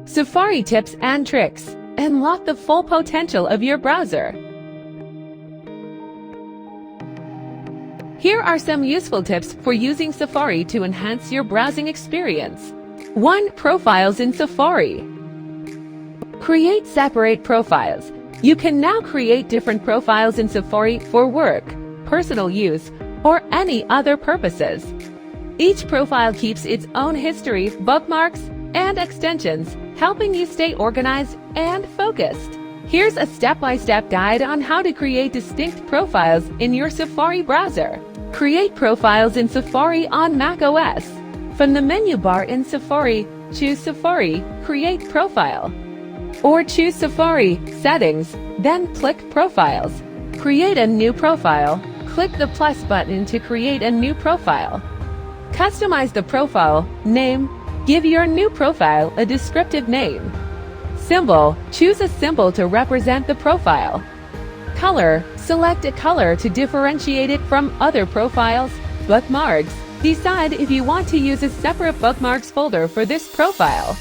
Safari tips and tricks. Unlock the full potential of your browser. Here are some useful tips for using Safari to enhance your browsing experience. 1. Profiles in Safari. Create separate profiles. You can now create different profiles in Safari for work, personal use, or any other purposes. Each profile keeps its own history, bookmarks, and extensions, helping you stay organized and focused. Here's a step-by-step guide on how to create distinct profiles in your Safari browser. Create profiles in Safari on macOS. From the menu bar in Safari, choose Safari, Create Profile. Or choose Safari, Settings, then click Profiles. Create a new profile. Click the plus button to create a new profile. Customize the profile name. Give your new profile a descriptive name. Symbol. Choose a symbol to represent the profile. Color. Select a color to differentiate it from other profiles. Bookmarks. Decide if you want to use a separate bookmarks folder for this profile.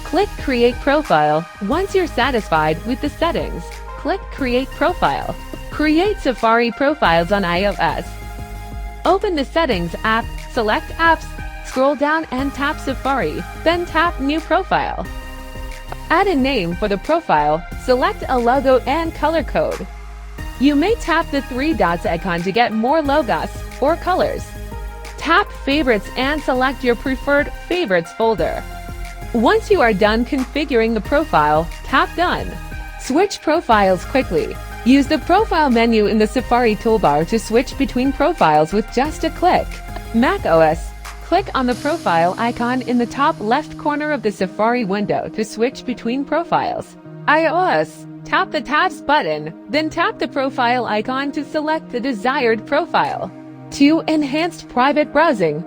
Click Create Profile. Once you're satisfied with the settings, click Create Profile. Create Safari profiles on iOS. Open the Settings app, select Apps, scroll down and tap Safari, then tap New Profile. Add a name for the profile, select a logo and color code. You may tap the 3 dots icon to get more logos or colors. Tap Favorites and select your preferred Favorites folder. Once you are done configuring the profile, tap Done. Switch profiles quickly. Use the Profile menu in the Safari toolbar to switch between profiles with just a click. macOS. Click on the profile icon in the top left corner of the Safari window to switch between profiles. iOS. Tap the Tabs button, then tap the profile icon to select the desired profile. 2. Enhanced private browsing.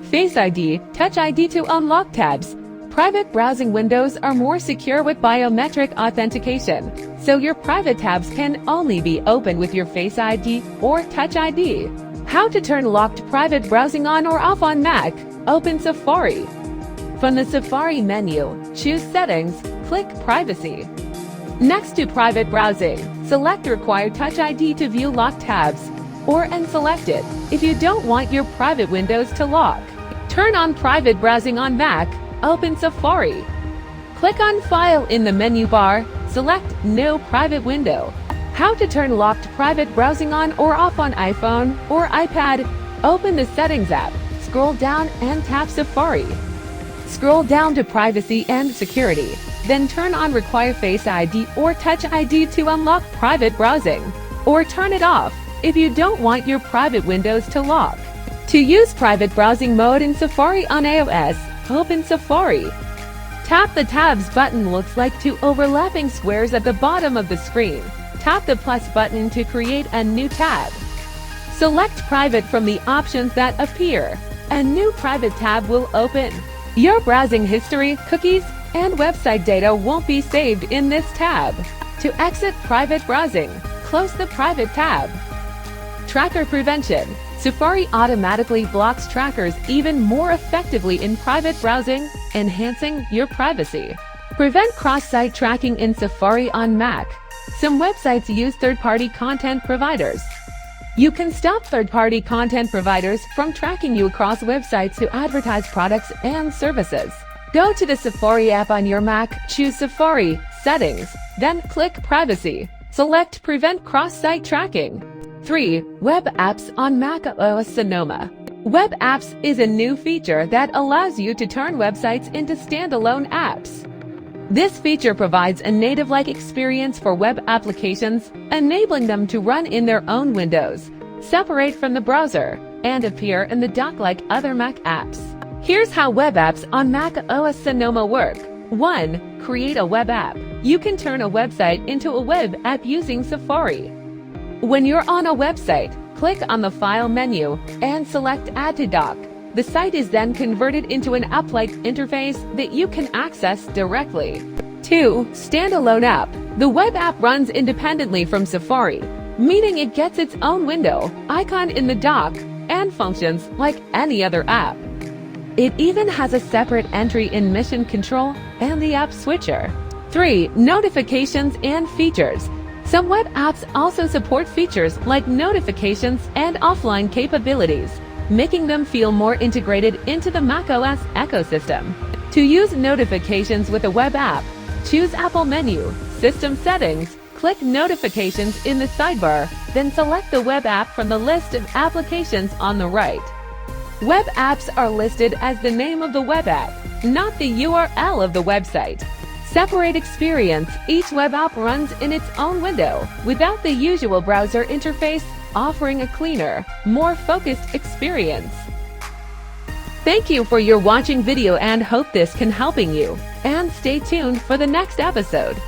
Face ID, Touch ID to unlock tabs. Private browsing windows are more secure with biometric authentication, so your private tabs can only be opened with your Face ID or Touch ID. How to turn locked private browsing on or off on Mac? Open Safari. From the Safari menu, choose Settings, click Privacy. Next to private browsing, select Require Touch ID to view locked tabs, or unselect it if you don't want your private windows to lock. Turn on private browsing on Mac, open Safari. Click on File in the menu bar, select No Private Window. How to turn locked private browsing on or off on iPhone or iPad? Open the Settings app, scroll down and tap Safari. Scroll down to Privacy and Security, then turn on Require Face ID or Touch ID to unlock private browsing, or turn it off if you don't want your private windows to lock. To use private browsing mode in Safari on iOS, open Safari. Tap the Tabs button looks like 2 overlapping squares at the bottom of the screen. Tap the plus button to create a new tab. Select Private from the options that appear. A new private tab will open. Your browsing history, cookies, and website data won't be saved in this tab. To exit private browsing, close the private tab. Tracker prevention. Safari automatically blocks trackers even more effectively in private browsing, enhancing your privacy. Prevent cross-site tracking in Safari on Mac. Some websites use third-party content providers. You can stop third-party content providers from tracking you across websites to advertise products and services. Go to the Safari app on your Mac, choose Safari, Settings, then click Privacy. Select Prevent Cross-Site Tracking. 3. Web Apps on macOS Sonoma. Web Apps is a new feature that allows you to turn websites into standalone apps. This feature provides a native-like experience for web applications, enabling them to run in their own windows, separate from the browser, and appear in the dock like other Mac apps. Here's how web apps on macOS Sonoma work. 1. Create a web app. You can turn a website into a web app using Safari. When you're on a website, click on the File menu and select Add to Dock. The site is then converted into an app-like interface that you can access directly. 2. Standalone app. The web app runs independently from Safari, meaning it gets its own window, icon in the dock, and functions like any other app. It even has a separate entry in Mission Control and the App Switcher. 3. Notifications and features. Some web apps also support features like notifications and offline capabilities, making them feel more integrated into the macOS ecosystem. To use notifications with a web app, choose Apple Menu, System Settings, click Notifications in the sidebar, then select the web app from the list of applications on the right. Web apps are listed as the name of the web app, not the URL of the website. Separate experience. Each web app runs in its own window, without the usual browser interface, offering a cleaner, more focused experience. Thank you for your watching video and hope this can helping you. And stay tuned for the next episode.